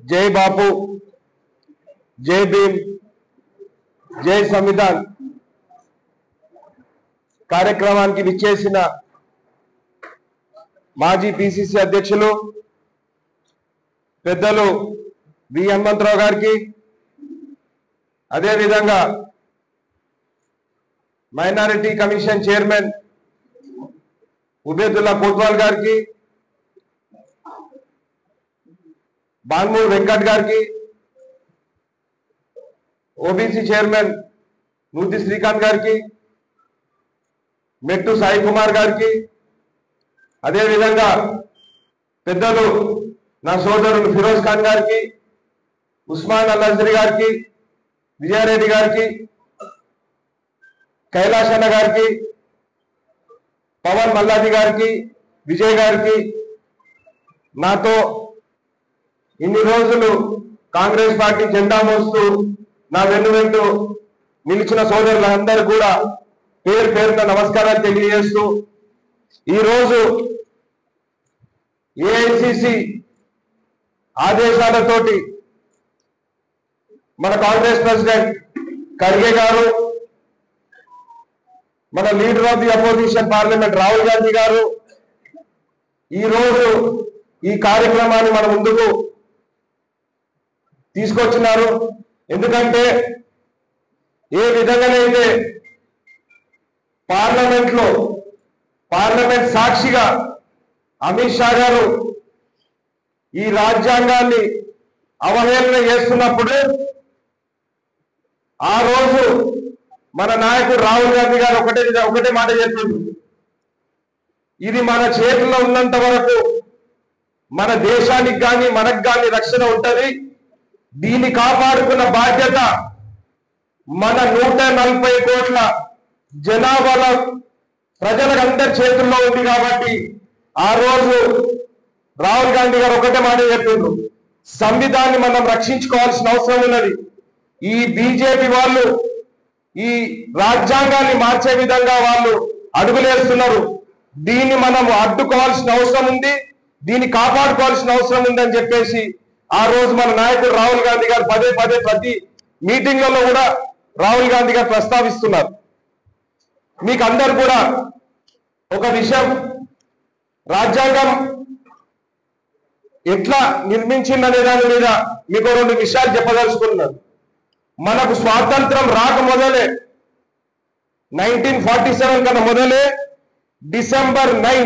జై బాపు, జై భీమ్, జై సంవిధాన్ కార్యక్రమానికి విచ్చేసిన మాజీ పిసిసి అధ్యక్షులు పెద్దలు వి హనుమంతరావు గారికి, అదేవిధంగా minority commission chairman Ubedulla Kotwal గారికి, బాన్మూర్ వెంకట్ గారికి, ఓబీసీ చైర్మన్ నూతి శ్రీకాంత్ గారికి, మెట్టు సాయి కుమార్ గారికి, అదేవిధంగా పెద్దలు నా సోదరులు ఫిరోజ్ ఖాన్ గారికి, ఉస్మాన్ అల్-అజ్రీ గారికి, విజయారెడ్డి గారికి, కైలాష్ అన్న గారికి, పవన్ మల్లాది గారికి, విజయ్ గారికి, నాతో ఇన్ని రోజులు కాంగ్రెస్ పార్టీ జెండా మోస్తూ నా వెన్నువెంటూ నిలిచిన సోదరులందరూ కూడా పేరు పేరున నమస్కారాలు తెలియజేస్తూ, ఈరోజు ఏఐసిసి ఆదేశాలతోటి మన కాంగ్రెస్ ప్రెసిడెంట్ ఖర్గే గారు, మన leader of the opposition parliament Rahul Gandhi గారు ఈరోజు ఈ కార్యక్రమాన్ని మన ముందుకు తీసుకొచ్చినారు. ఎందుకంటే ఏ విధంగానైతే పార్లమెంట్ సాక్షిగా అమిత్ షా గారు ఈ రాజ్యాంగాన్ని అవహేళన చేస్తున్నప్పుడు ఆ రోజు మన నాయకుడు రాహుల్ గాంధీ గారు ఒకటే మాట చెప్పింది, ఇది మన చేతుల్లో ఉన్నంత వరకు మన దేశానికి కానీ మనకు కానీ రక్షణ ఉంటది, దీన్ని కాపాడుకున్న బాధ్యత మన 140 కోట్ల జనాభాల ప్రజలందరి చేతుల్లో ఉంది. కాబట్టి ఆ రోజు రాహుల్ గాంధీ గారు ఒకటే మాట చెప్పిండ్రు, సంవిధాన్ని మనం రక్షించుకోవాల్సిన అవసరం ఉన్నది. ఈ బీజేపీ వాళ్ళు ఈ రాజ్యాంగాన్ని మార్చే విధంగా వాళ్ళు అడుగులేస్తున్నారు, దీన్ని మనం అడ్డుకోవాల్సిన అవసరం ఉంది, దీన్ని కాపాడుకోవాల్సిన అవసరం ఉందని చెప్పేసి ఆ రోజు మన నాయకుడు రాహుల్ గాంధీ గారు పదే ప్రతి మీటింగ్లలో కూడా రాహుల్ గాంధీ గారు ప్రస్తావిస్తున్నారు. మీకు అందరు కూడా ఒక విషయం, రాజ్యాంగం ఎట్లా నిర్మించిందనే దాని మీద మీకు 2 విషయాలు చెప్పదలుచుకున్నాను. మనకు స్వాతంత్రం రాక మొదలే 1947 కన్నా మొదలే డిసెంబర్ 9,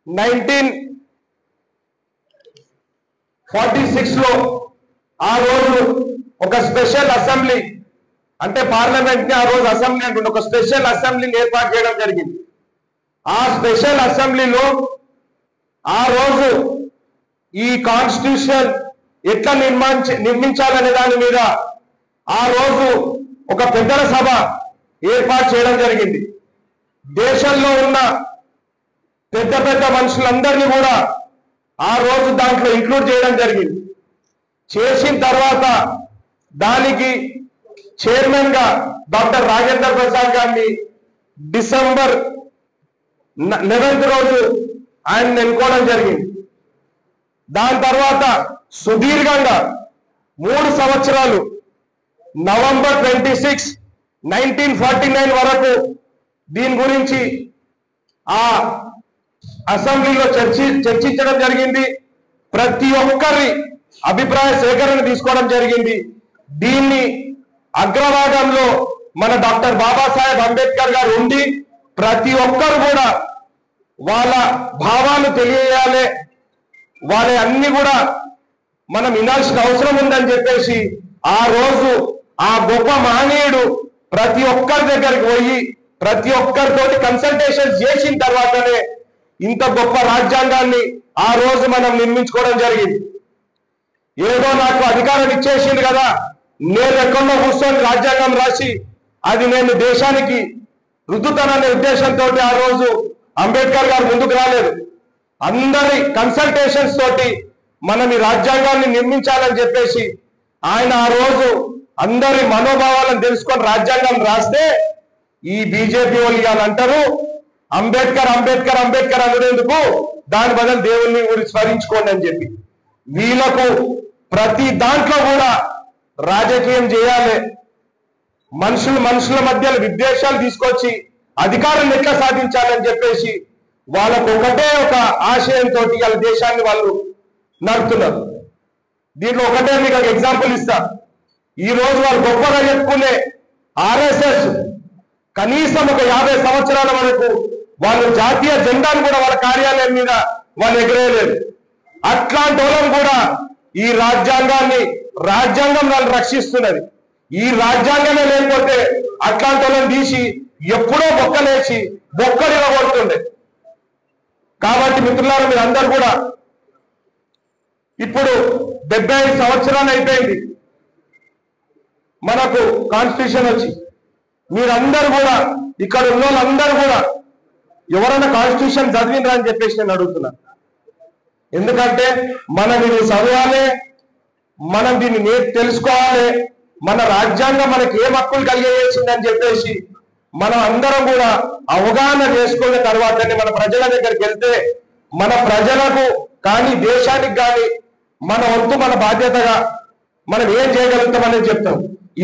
1946 లో ఆ రోజు ఒక స్పెషల్ అసెంబ్లీ, అంటే పార్లమెంట్ ని ఆ రోజు అసెంబ్లీ అంటుండే, ఒక స్పెషల్ అసెంబ్లీని ఏర్పాటు చేయడం జరిగింది. ఆ స్పెషల్ అసెంబ్లీలో ఆ రోజు ఈ కాన్స్టిట్యూషన్ ఎట్లా నిర్మించాలనే దాని మీద ఆ రోజు ఒక పెద్దల సభ ఏర్పాటు చేయడం జరిగింది. దేశంలో ఉన్న పెద్ద మనుషులందరినీ కూడా ఆ రోజు దాంట్లో ఇంక్లూడ్ చేయడం జరిగింది. చేసిన తర్వాత దానికి చైర్మన్ గా డాక్టర్ రాజేంద్ర ప్రసాద్ గారిని డిసెంబర్ 11 రోజు ఆయన ఎన్నుకోవడం జరిగింది. దాని తర్వాత సుదీర్ఘంగా 3 సంవత్సరాలు నవంబర్ 26, 1949 వరకు దీని గురించి ఆ అసెంబ్లీలో చర్చించడం జరిగింది. ప్రతి ఒక్కరి అభిప్రాయ సేకరణ తీసుకోవడం జరిగింది. దీన్ని అగ్రభాగంలో మన డాక్టర్ బాబాసాహెబ్ అంబేద్కర్ గారు ఉండి ప్రతి ఒక్కరు కూడా వాళ్ళ భావాలు తెలియజేయాలి, వాళ్ళ అన్ని కూడా మనం వినాల్సిన అవసరం ఉందని చెప్పేసి ఆ రోజు ఆ గొప్ప మహనీయుడు ప్రతి ఒక్కరి దగ్గరికి పోయి ప్రతి ఒక్కరితోటి కన్సల్టేషన్ చేసిన తర్వాతనే ఇంత గొప్ప రాజ్యాంగాన్ని ఆ రోజు మనం నిర్మించుకోవడం జరిగింది. ఏదో నాకు అధికారం ఇచ్చేసింది కదా, నేను ఎక్కడో కూర్చొని రాజ్యాంగం రాసి అది నేను దేశానికి రుద్దుతాననే ఉద్దేశంతో ఆ రోజు అంబేద్కర్ గారు ముందుకు రాలేదు. అందరి కన్సల్టేషన్స్ తోటి మనం ఈ రాజ్యాంగాన్ని నిర్మించాలని చెప్పేసి ఆయన ఆ రోజు అందరి మనోభావాలను తెలుసుకొని రాజ్యాంగం రాస్తే ఈ బీజేపీ వాళ్ళు అంటారు అంబేద్కర్ అంబేద్కర్ అంబేద్కర్ అనేందుకు దాని బదులు దేవుణ్ణి గురించి స్మరించుకోండి అని చెప్పి వీళ్ళకు ప్రతి దాంట్లో కూడా రాజకీయం చేయాలి, మనుషుల మధ్యలో విద్వేషాలు తీసుకొచ్చి అధికారం ఎట్లా సాధించాలని చెప్పేసి వాళ్ళకు ఒకటే ఒక ఆశయంతో వాళ్ళ దేశాన్ని వాళ్ళు నడుపుతున్నారు. దీంట్లో ఒకటే మీకు ఒక ఎగ్జాంపుల్ ఇస్తా. ఈ రోజు వాళ్ళు గొప్పగా చెప్పుకునే ఆర్ఎస్ఎస్ కనీసం ఒక 50 సంవత్సరాల వరకు వాళ్ళు జాతీయ జెండాను కూడా వాళ్ళ కార్యాలయం మీద వాళ్ళు ఎగరేయలేదు. అట్లాంటి వాళ్ళని కూడా ఈ రాజ్యాంగం వాళ్ళు రక్షిస్తున్నది. ఈ రాజ్యాంగమే లేకపోతే అట్లాంటి వాళ్ళని తీసి ఎప్పుడో బొక్కలేసి బొక్కలు ఇవ్వబడుతుండే. కాబట్టి మిత్రులారా మీరు అందరు కూడా ఇప్పుడు 75 సంవత్సరాలు అయిపోయింది మనకు కాన్స్టిట్యూషన్ వచ్చి. మీరందరూ కూడా ఇక్కడ ఉన్న వాళ్ళందరూ కూడా ఎవరైనా కాన్స్టిట్యూషన్ చదివినరా అని చెప్పేసి నేను అడుగుతున్నా. ఎందుకంటే మనం ఇది చదవాలి, మనం దీన్ని తెలుసుకోవాలి, మన రాజ్యాంగం మనకి ఏం హక్కులు కలిగేసిందని చెప్పేసి మనం అందరం కూడా అవగాహన చేసుకున్న తర్వాతనే మన ప్రజల దగ్గరికి వెళ్తే మన ప్రజలకు కానీ దేశానికి కానీ మన వంతు మన బాధ్యతగా మనం ఏం చేయగలుగుతామని చెప్తాం.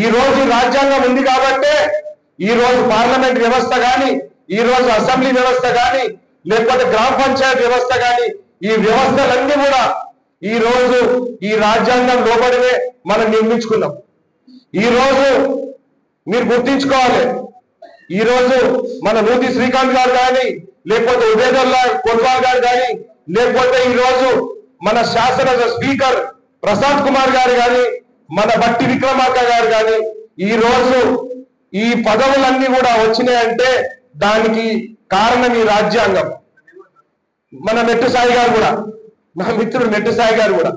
ఈ రోజు రాజ్యాంగం ఉంది కాబట్టే ఈ రోజు పార్లమెంట్ వ్యవస్థ కానీ, ఈ రోజు అసెంబ్లీ వ్యవస్థ కానీ, లేకపోతే గ్రామ పంచాయతీ వ్యవస్థ కానీ, ఈ వ్యవస్థలన్నీ కూడా ఈ రోజు ఈ రాజ్యాంగం లోబడినే మనం నిర్మించుకున్నాం. ఈ రోజు మీరు గుర్తించుకోవాలి, ఈ రోజు మన నూతి శ్రీకాంత్ గారు కానీ, లేకపోతే ఉదయదుల్లా కొత్వాల్ గారు కానీ, లేకపోతే ఈ రోజు మన శాసన స్పీకర్ ప్రసాద్ కుమార్ గారు కానీ, మన బట్టి విక్రమార్క గారు కానీ, ఈ రోజు ఈ పదవులన్నీ కూడా వచ్చినాయంటే దానికి కారణం ఈ రాజ్యాంగం. మన మెట్టు సాయి గారు కూడా, నా మిత్రుడు మెట్టు సాయి గారు కూడా,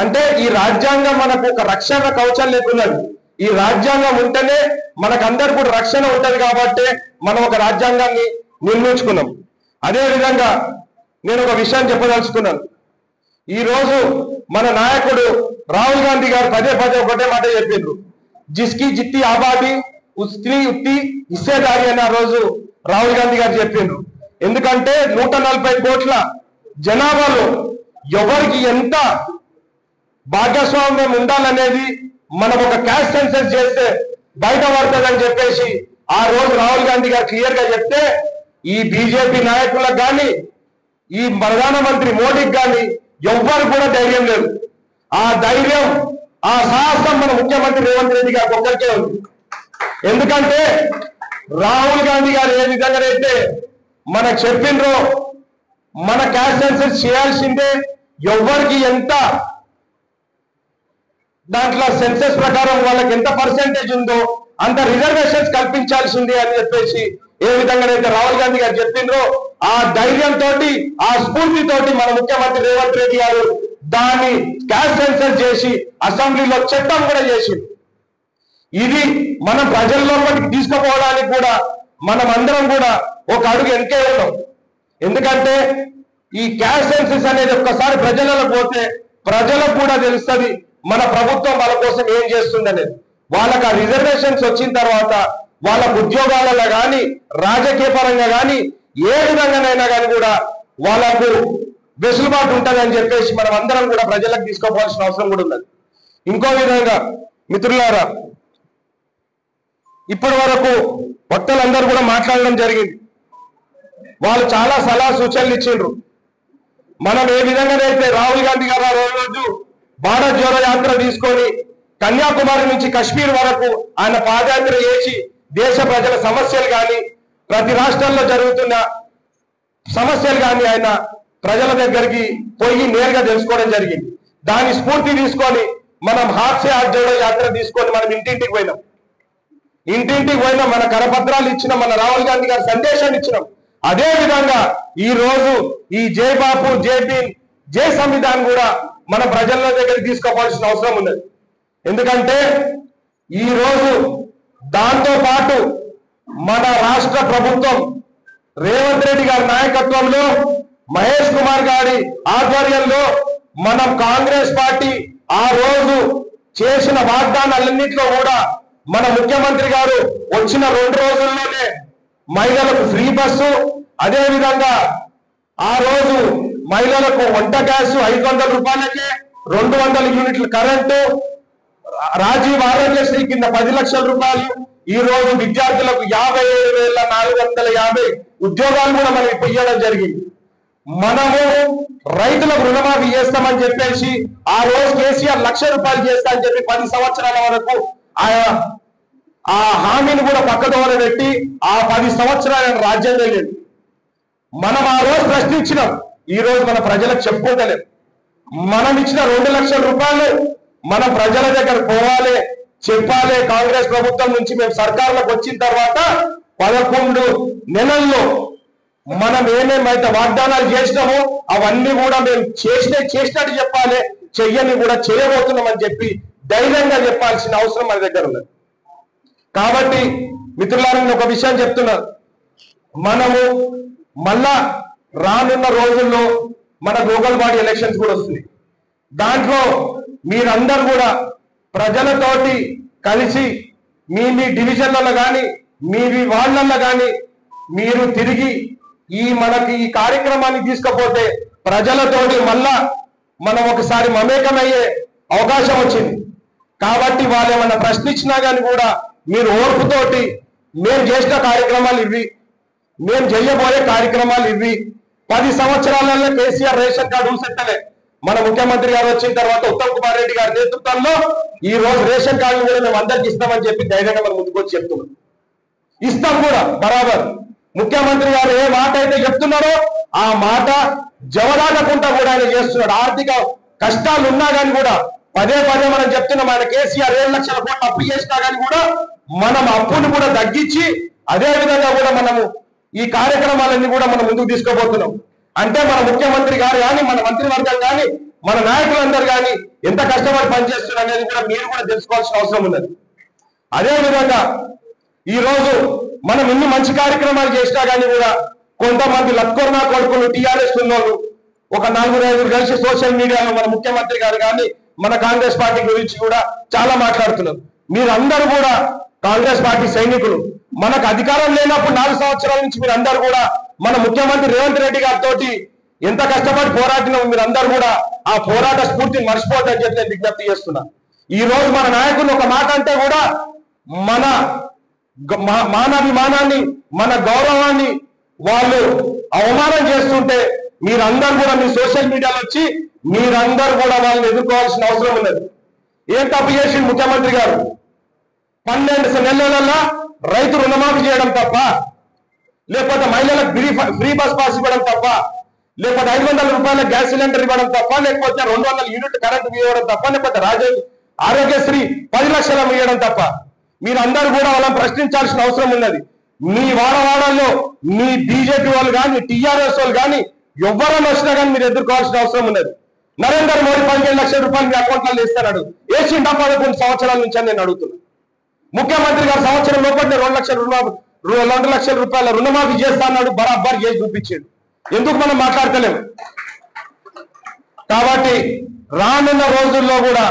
అంటే ఈ రాజ్యాంగం మనకు ఒక రక్షణ కవచం లేకున్నది. ఈ రాజ్యాంగం ఉంటేనే మనకందరు కూడా రక్షణ ఉంటది కాబట్టి మనం ఒక రాజ్యాంగాన్ని నిర్మించుకున్నాం. అదే విధంగా నేను ఒక విషయం చెప్పదలుచుకున్నాను. ఈ రోజు మన నాయకుడు రాహుల్ గాంధీ గారు పదే ఒకటే మాట చెప్పిండ్రు, జిస్కి జిత్తి ఆబాది ఉస్కి ఉత్తి హిస్సేదారి అని ఆ రోజు రాహుల్ గాంధీ గారు చెప్పిండ్రు. ఎందుకంటే 140 కోట్ల జనాభాలో ఎవరికి ఎంత భాగస్వామ్యం ఉండాలనేది మనం ఒక క్యాస్ట్ సెన్సస్ చేస్తే బయటపడుతుందని చెప్పేసి ఆ రోజు రాహుల్ గాంధీ గారు క్లియర్ గా చెప్తే ఈ బీజేపీ నాయకులకు కానీ, ఈ ప్రధానమంత్రి మోడీకి కానీ ఎవ్వరు కూడా ధైర్యం లేదు. ఆ ధైర్యం, ఆ సాహసం మన ముఖ్యమంత్రి రేవంత్ రెడ్డి గారికి ఒక్కరికే ఉంది. ఎందుకంటే రాహుల్ గాంధీ గారు ఏ విధంగానైతే మనకు చెప్పిండ్రో మన క్యాస్ట్ సెన్సస్ చేయాల్సిందే, ఎవరికి ఎంత దాంట్లో సెన్సస్ ప్రకారం వాళ్ళకి ఎంత పర్సెంటేజ్ ఉందో అంత రిజర్వేషన్స్ కల్పించాల్సింది అని చెప్పేసి ఏ విధంగానైతే రాహుల్ గాంధీ గారు చెప్పిండ్రో ఆ ధైర్యంతో, ఆ స్ఫూర్తితోటి మన ముఖ్యమంత్రి రేవంత్ రెడ్డి గారు దాన్ని క్యాస్ట్ సెన్సస్ చేసి అసెంబ్లీలో చట్టం కూడా చేసింది. ఇది మనం ప్రజల్లోకి తీసుకుపోవడానికి కూడా మనం అందరం కూడా ఒక అడుగు వెనకే ఉన్నాం. ఎందుకంటే ఈ క్యాస్ట్ సెన్సస్ అనేది ఒక్కసారి ప్రజలలో పోతే ప్రజలకు కూడా తెలుస్తుంది మన ప్రభుత్వం వాళ్ళ కోసం ఏం చేస్తుందనేది. వాళ్ళకి ఆ రిజర్వేషన్స్ వచ్చిన తర్వాత వాళ్ళకు ఉద్యోగాలలో కానీ, రాజకీయ పరంగా కానీ, ఏ విధంగానైనా కానీ కూడా వాళ్ళకు వెసులుబాటు ఉంటుందని చెప్పేసి మనం అందరం కూడా ప్రజలకు తీసుకోవాల్సిన అవసరం కూడా ఉన్నది. ఇంకో విధంగా మిత్రులారా, ఇప్పటి వరకు వక్తలందరూ కూడా మాట్లాడడం జరిగింది. వాళ్ళు చాలా సలహా సూచనలు ఇచ్చిండ్రు. మనం ఏ విధంగానైతే రాహుల్ గాంధీ గారు ఆ రోజు భారత్ జోడో యాత్ర తీసుకొని కన్యాకుమారి నుంచి కాశ్మీర్ వరకు ఆయన పాదయాత్ర చేసి దేశ ప్రజల సమస్యలు కానీ, ప్రతి రాష్ట్రంలో జరుగుతున్న సమస్యలు కానీ ఆయన ప్రజల దగ్గరికి పోయి నేరుగా తెలుసుకోవడం జరిగింది. దాని స్ఫూర్తి తీసుకొని మనం హాత్ సే హాత్ జోడో యాత్ర తీసుకొని మనం ఇంటింటికి పోయినాం. మన కరపత్రాలు ఇచ్చినాం, మన రాహుల్ గాంధీ గారి సందేశాన్ని ఇచ్చినాం. అదే విధంగా ఈ రోజు ఈ జై బాపు, జై భీమ్, జై సంవిధాన్ కూడా మన ప్రజల దగ్గరికి తీసుకోవాల్సిన అవసరం ఉన్నది. ఎందుకంటే ఈ రోజు దాంతో పాటు మన రాష్ట్ర ప్రభుత్వం రేవంత్ రెడ్డి గారి నాయకత్వంలో, మహేష్ కుమార్ గారి ఆధ్వర్యంలో మనం కాంగ్రెస్ పార్టీ ఆ రోజు చేసిన వాగ్దానాలన్నింటిలో కూడా మన ముఖ్యమంత్రి గారు వచ్చిన 2 రోజుల్లోనే మహిళలకు ఫ్రీ బస్సు, అదే విధంగా ఆ రోజు మహిళలకు వంట గ్యాస్ 500 రూపాయలకే 200 యూనిట్ల కరెంటు, రాజీవ్ ఆరోగ్యశ్రీ కింద 10 లక్షల రూపాయలు, ఈ రోజు విద్యార్థులకు 57,450 ఉద్యోగాలు కూడా మనం ఇవ్వడం జరిగింది. మనము రైతులకు రుణమాఫీ చేస్తామని చెప్పేసి ఆ రోజు కేసీఆర్ 1,00,000 రూపాయలు చేస్తా అని చెప్పి 10 సంవత్సరాల వరకు ఆ హామీని కూడా పక్కదోవ పెట్టి ఆ 10 సంవత్సరాల రాజ్యాంగం లేదు. మనం ఆ రోజు ప్రశ్నించినాం, ఈ రోజు మన ప్రజలకు చెప్పుకోవట్లేదు. మనం ఇచ్చిన 2 లక్షల రూపాయలు మన ప్రజల దగ్గర పోవాలి, చెప్పాలి. కాంగ్రెస్ ప్రభుత్వం నుంచి మేము సర్కారులకు వచ్చిన తర్వాత 11 నెలల్లో మనం ఏమేమైతే వాగ్దానాలు చేసినామో అవన్నీ కూడా మేము చేసినట్టు చెప్పాలి, చెయ్యని కూడా చేయబోతున్నామని చెప్పి ధైర్యంగా చెప్పాల్సిన అవసరం మన దగ్గర ఉన్నది. కాబట్టి మిత్రులారా, నేను ఒక విషయం చెప్తున్నాను, మనము మళ్ళా రానున్న రోజుల్లో మన లోకల్ బాడీ ఎలక్షన్స్ కూడా వస్తున్నాయి. దాంట్లో మీరందరూ కూడా ప్రజలతోటి కలిసి మీ డివిజన్లలో కానీ మీ వార్డులలో కానీ మీరు తిరిగి మనకి ఈ కార్యక్రమాన్ని తీసుకపోతే ప్రజలతోటి మళ్ళా మనం ఒకసారి మమేకమయ్యే అవకాశం వచ్చింది. కాబట్టి వాళ్ళు ఏమన్నా ప్రశ్నించినా కానీ కూడా మీరు ఓర్పుతోటి మేము చేసిన కార్యక్రమాలు ఇవి, మేము చేయబోయే కార్యక్రమాలు ఇవి. 10 సంవత్సరాలలో కేసీఆర్ రేషన్ కార్డు ఊసెత్తలే. మన ముఖ్యమంత్రి గారు వచ్చిన తర్వాత ఉత్తమ్ కుమార్ రెడ్డి గారి నేతృత్వంలో ఈ రోజు రేషన్ కార్డులు కూడా మేము అందరికి ఇస్తామని చెప్పి ధైర్యంగా మనం ముందుకొచ్చి చెప్తున్నాం. ఇస్తాం కూడా బరాబర్. ముఖ్యమంత్రి గారు ఏ మాట అయితే చెప్తున్నారో ఆ మాట జవదాటకుండా కూడా ఆయన చేస్తున్నాడు. ఆర్థిక కష్టాలు ఉన్నా కానీ కూడా పదే మనం చెప్తున్నాం, ఆయన కేసీఆర్ 7 లక్షల కోట్లు అప్పు చేసినా కానీ కూడా మనం అప్పును కూడా తగ్గించి అదే విధంగా కూడా మనము ఈ కార్యక్రమాలన్నీ కూడా మనం ముందుకు తీసుకోబోతున్నాం. అంటే మన ముఖ్యమంత్రి గారు కానీ మన మంత్రివర్గం కానీ మన నాయకులందరూ కానీ ఎంత కష్టపడి పనిచేస్తున్నారు అనేది కూడా మీరు కూడా తెలుసుకోవాల్సిన అవసరం ఉన్నది. అదే విధంగా ఈ రోజు మనం ఇన్ని మంచి కార్యక్రమాలు చేసినా కానీ కూడా కొంతమంది లక్కొర్నా కొడుకులు టీఆర్ఎస్ ఉన్నోళ్ళు ఒక 4-5 కలిసి సోషల్ మీడియాలో మన ముఖ్యమంత్రి గారు కానీ మన కాంగ్రెస్ పార్టీ గురించి కూడా చాలా మాట్లాడుతున్నారు. మీరందరూ కూడా కాంగ్రెస్ పార్టీ సైనికులు. మనకు అధికారం లేనప్పుడు 4 సంవత్సరాల నుంచి మీరందరూ కూడా మన ముఖ్యమంత్రి రేవంత్ రెడ్డి గారితో ఎంత కష్టపడి పోరాడినామో మీరందరూ కూడా ఆ పోరాట స్ఫూర్తిని మర్చిపోవద్దని చెప్పి నేను విజ్ఞప్తి చేస్తున్నా. ఈ రోజు మన నాయకులు ఒక మాట అంటే కూడా మన మానాభిమానాన్ని మన గౌరవాన్ని వాళ్ళు అవమానం చేస్తుంటే మీరందరూ కూడా మీ సోషల్ మీడియాలో వచ్చి మీరందరూ కూడా వాళ్ళని ఎదుర్కోవాల్సిన అవసరం ఉన్నది. ఏం తప్పు చేసి ముఖ్యమంత్రి గారు 12 నెలలలో రైతు రుణమాఫీ చేయడం తప్ప, లేకపోతే మహిళలకు ఫ్రీ బస్ పాస్ ఇవ్వడం తప్ప, లేకపోతే 500 రూపాయల గ్యాస్ సిలిండర్ ఇవ్వడం తప్ప, లేకపోతే 200 యూనిట్ కరెంట్ ఇవ్వడం తప్ప, లేకపోతే ఆరోగ్యశ్రీ 10 లక్షలు ఇవ్వడం తప్ప మీరందరూ కూడా వాళ్ళని ప్రశ్నించాల్సిన అవసరం ఉన్నది. మీ వాడవాడల్లో మీ బీజేపీ వాళ్ళు కానీ టీఆర్ఎస్ వాళ్ళు కానీ ఎవరైనా వచ్చినా కానీ మీరు ఎదుర్కోవాల్సిన అవసరం ఉన్నది. నరేంద్ర మోడీ 15 లక్షల రూపాయలు మీ అకౌంట్లలో ఇస్తాడు. వేసిండా 11 సంవత్సరాల నుంచి అని నేను అడుగుతున్నాను. ముఖ్యమంత్రి గారు సంవత్సరం లోపల 2 లక్షల రూపాయల రుణమాఫీ చేస్తా అన్నాడు, బరాబర్ చేసి చూపించాడు. ఎందుకు మనం మాట్లాడతలేము? కాబట్టి రానున్న రోజుల్లో కూడా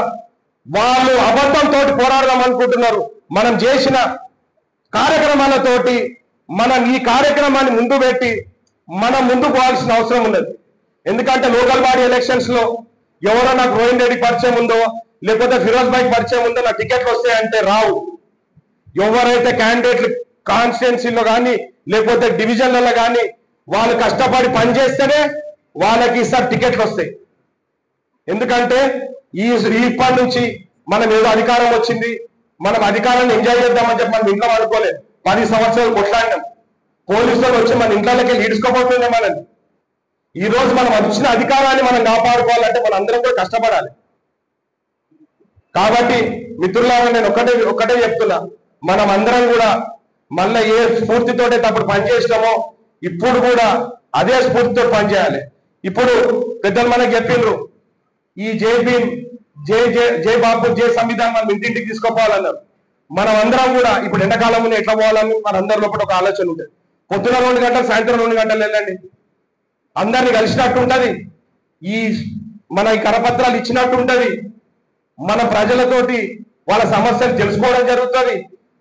వాళ్ళు అబద్ధంతో పోరాడదాం అనుకుంటున్నారు. మనం చేసిన కార్యక్రమాలతోటి మనం ఈ కార్యక్రమాన్ని ముందు పెట్టి మనం ముందుకు పోవాల్సిన అవసరం ఉన్నది. ఎందుకంటే లోకల్ బాడీ ఎలక్షన్స్ లో ఎవరో నాకు రోహిన్ రెడ్డి పరిచయం ఉందో లేకపోతే ఫిరోజ్ భాయ్ పరిచయం ఉందో నా టికెట్లు వస్తాయంటే రావు. ఎవరైతే క్యాండిడేట్లు కాన్స్టిట్యున్సీలో కానీ లేకపోతే డివిజన్లలో కానీ వాళ్ళు కష్టపడి పనిచేస్తేనే వాళ్ళకి ఈసారి టికెట్లు వస్తాయి. ఎందుకంటే ఇప్పటి నుంచి మనం ఏదో అధికారం వచ్చింది, మనం అధికారాన్ని ఎంజాయ్ చేద్దామని చెప్పి మనం ఇంట్లో అనుకోలేదు. 10 సంవత్సరాలు కొట్లాడినాం. పోలీసులు వచ్చి మన ఇంట్లోకి ఈడ్చుకోబోతుండే మనల్ని. ఈ రోజు మనం వచ్చిన అధికారాన్ని మనం కాపాడుకోవాలంటే మనం అందరం కూడా కష్టపడాలి. కాబట్టి మిత్రులారా, నేను ఒకటే చెప్తున్నా, మనం అందరం కూడా మళ్ళీ ఏ స్ఫూర్తితోటే అప్పుడు పనిచేసినామో ఇప్పుడు కూడా అదే స్ఫూర్తితో పనిచేయాలి. ఇప్పుడు పెద్దలు మనకు చెప్పిండ్రు, ఈ జై భీమ్, జై బాపు, జై సంవిధానం మనం ఇంటింటికి తీసుకోపోవాలన్నారు. మనం అందరం కూడా ఇప్పుడు ఎండాకాలం ఎట్లా పోవాలని మన అందరి లోపల ఒక ఆలోచన ఉంటుంది. పొద్దున 2 గంటలు, సాయంత్రం 2 గంటలు వెళ్ళండి, అందరినీ కలిసినట్టు ఉంటది. మన ఈ కరపత్రాలు ఇచ్చినట్టు ఉంటది. మన ప్రజలతోటి వాళ్ళ సమస్యలు తెలుసుకోవడం జరుగుతుంది.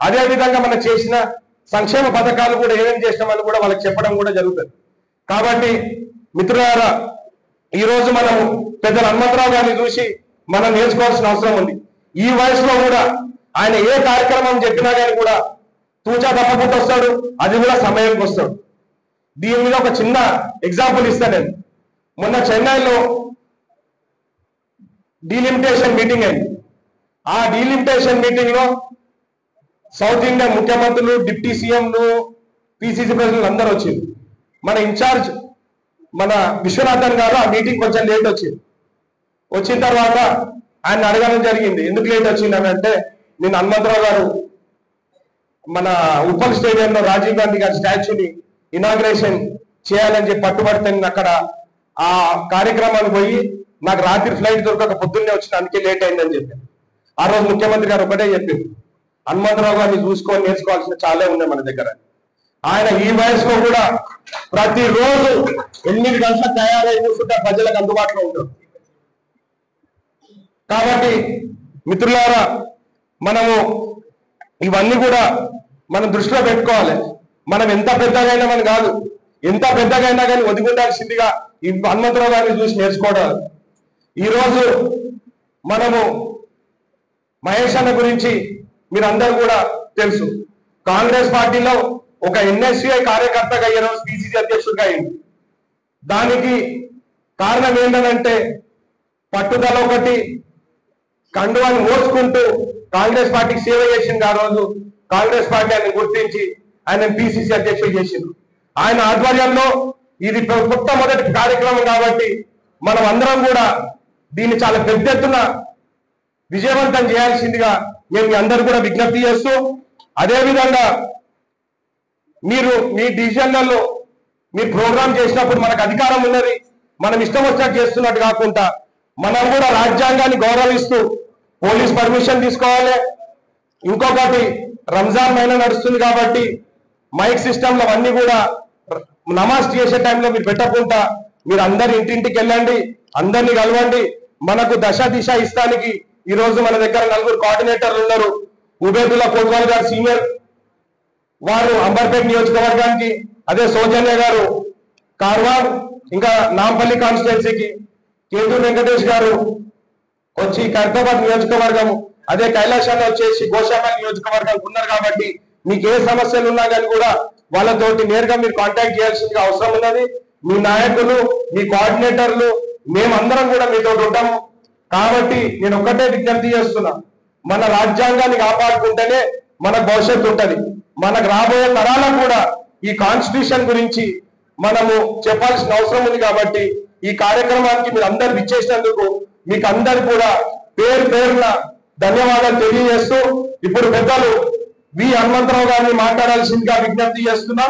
అదే విధంగా మనం చేసిన సంక్షేమ పథకాలు కూడా ఏమేమి చేసినామని కూడా వాళ్ళకి చెప్పడం కూడా జరుగుతుంది. కాబట్టి మిత్రులారా, ఈ రోజు మనం పెద్దలు హనుమంతరావు గారిని చూసి మనం నేర్చుకోవాల్సిన అవసరం ఉంది. ఈ వయసులో కూడా ఆయన ఏ కార్యక్రమం చెప్పినా కానీ కూడా తూచా తప్పకుండా వస్తాడు, అది కూడా సమయానికి వస్తాడు. దీని మీద ఒక చిన్న ఎగ్జాంపుల్ ఇస్తాను నేను. మొన్న చెన్నైలో డీలిమిటేషన్ మీటింగ్ అయింది. ఆ డీలిమిటేషన్ మీటింగ్ లో సౌత్ ఇండియా ముఖ్యమంత్రులు, డిప్యూటీ సీఎంలు, పిసిసి ప్రెసిడెంట్లు అందరూ వచ్చింది. మన ఇన్ఛార్జ్ మన విశ్వనాథన్ గారు ఆ మీటింగ్ కొంచెం లేట్ వచ్చింది. వచ్చిన తర్వాత ఆయన అడగడం జరిగింది, ఎందుకు లేట్ వచ్చిందని అంటే, నేను హనుమంతరావు గారు మన ఉప్పల్ స్టేడియంలో రాజీవ్ గాంధీ గారి స్టాచ్యూని ఇనాగ్రేషన్ చేయాలని చెప్పి పట్టుబడితే అక్కడ ఆ కార్యక్రమానికి పోయి నాకు రాత్రి ఫ్లైట్ దొరకక పొద్దున్నే వచ్చిన, అందుకే లేట్ అయిందని చెప్పాను. ఆ రోజు ముఖ్యమంత్రి గారు ఒకటే చెప్పింది, హనుమంతరావు గారిని చూసుకొని నేర్చుకోవాల్సిన చాలా ఉన్నాయి మన దగ్గర. ఆయన ఈ వయసులో కూడా ప్రతిరోజు 8 గంటలకు తయారై కూర్చుంటే ప్రజలకు అందుబాటులో ఉంటారు. కాబట్టి మిత్రులారా, మనము ఇవన్నీ కూడా మనం దృష్టిలో పెట్టుకోవాలి. మనం ఎంత పెద్దగైనా మనం కాదు, ఎంత పెద్దగైనా కానీ ఒదిగుండాల్సిందిగా ఈ హనుమంతరావు గారిని చూసి నేర్చుకోవడం. ఈరోజు మనము మహేష్ అన్న గురించి మీరందరూ కూడా తెలుసు. కాంగ్రెస్ పార్టీలో ఒక ఎన్ఎస్యుఐ కార్యకర్తగా ఈ రోజు పిసిసి అధ్యక్షుడిగా అయింది. దానికి కారణం ఏంటంటే పట్టుదల ఒకటి, కండువాన్ని మోసుకుంటూ కాంగ్రెస్ పార్టీకి సేవ చేసింది. ఆ రోజు కాంగ్రెస్ పార్టీ ఆయన గుర్తించి ఆయన పిసిసి అధ్యక్షుడు చేసింది. ఆయన ఆధ్వర్యంలో ఇది మొట్టమొదటి కార్యక్రమం కాబట్టి మనం అందరం కూడా దీన్ని చాలా పెద్ద ఎత్తున విజయవంతం చేయాల్సిందిగా మేము మీ అందరూ కూడా విజ్ఞప్తి చేస్తూ, అదేవిధంగా మీరు మీ డివిజన్లలో మీరు ప్రోగ్రామ్ చేసినప్పుడు మనకు అధికారం ఉన్నది, మనం ఇష్టం వచ్చినట్టు చేస్తున్నట్టు కాకుండా మనం కూడా రాజ్యాంగాన్ని గౌరవిస్తూ పోలీస్ పర్మిషన్ తీసుకోవాలి. ఇంకొకటి, రంజాన్ మహిళ నడుస్తుంది కాబట్టి మైక్ సిస్టంలో అన్ని కూడా నమాజ్ చేసే టైంలో మీరు పెట్టకుండా మీరు అందరు ఇంటింటికి వెళ్ళండి, అందరినీ కలవండి. మనకు దశ దిశ ఇస్తానికి ఈ రోజు మన దగ్గర 4 కోఆర్డినేటర్లు ఉన్నారు. ఉబేదుల్లా కోట్వాల్ గారు సీనియర్, వారు అంబర్పేట నియోజకవర్గానికి, అదే సౌజన్య గారు కార్వార్, ఇంకా నాంపల్లి కాన్స్టిట్యున్సీకి, కేతూరు వెంకటేష్ గారు వచ్చి ఖైరతాబాద్ నియోజకవర్గం, అదే కైలాసాన్ని వచ్చేసి గోశామల్ నియోజకవర్గానికి ఉన్నారు. కాబట్టి మీకు ఏ సమస్యలు ఉన్నా కానీ కూడా వాళ్ళతోటి నేరుగా మీరు కాంటాక్ట్ చేయాల్సిందిగా అవసరం ఉన్నది. మీ నాయకులు, మీ కోఆర్డినేటర్లు, మేమందరం కూడా మీతో ఉంటాము. కాబట్టి నేను ఒక్కటే విజ్ఞప్తి చేస్తున్నా, మన రాజ్యాంగాన్ని కాపాడుకుంటేనే మన భవిష్యత్తు ఉంటది. మనకు రాబోయే తరాలకు కూడా ఈ కాన్స్టిట్యూషన్ గురించి మనము చెప్పాల్సిన అవసరం ఉంది. కాబట్టి ఈ కార్యక్రమానికి మీరు అందరు విచ్చేసినందుకు మీకు అందరు కూడా పేరు పేరున ధన్యవాదాలు తెలియజేస్తూ, ఇప్పుడు పెద్దలు వి హనుమంతరావు గారిని మాట్లాడాల్సిందిగా విజ్ఞప్తి చేస్తున్నా.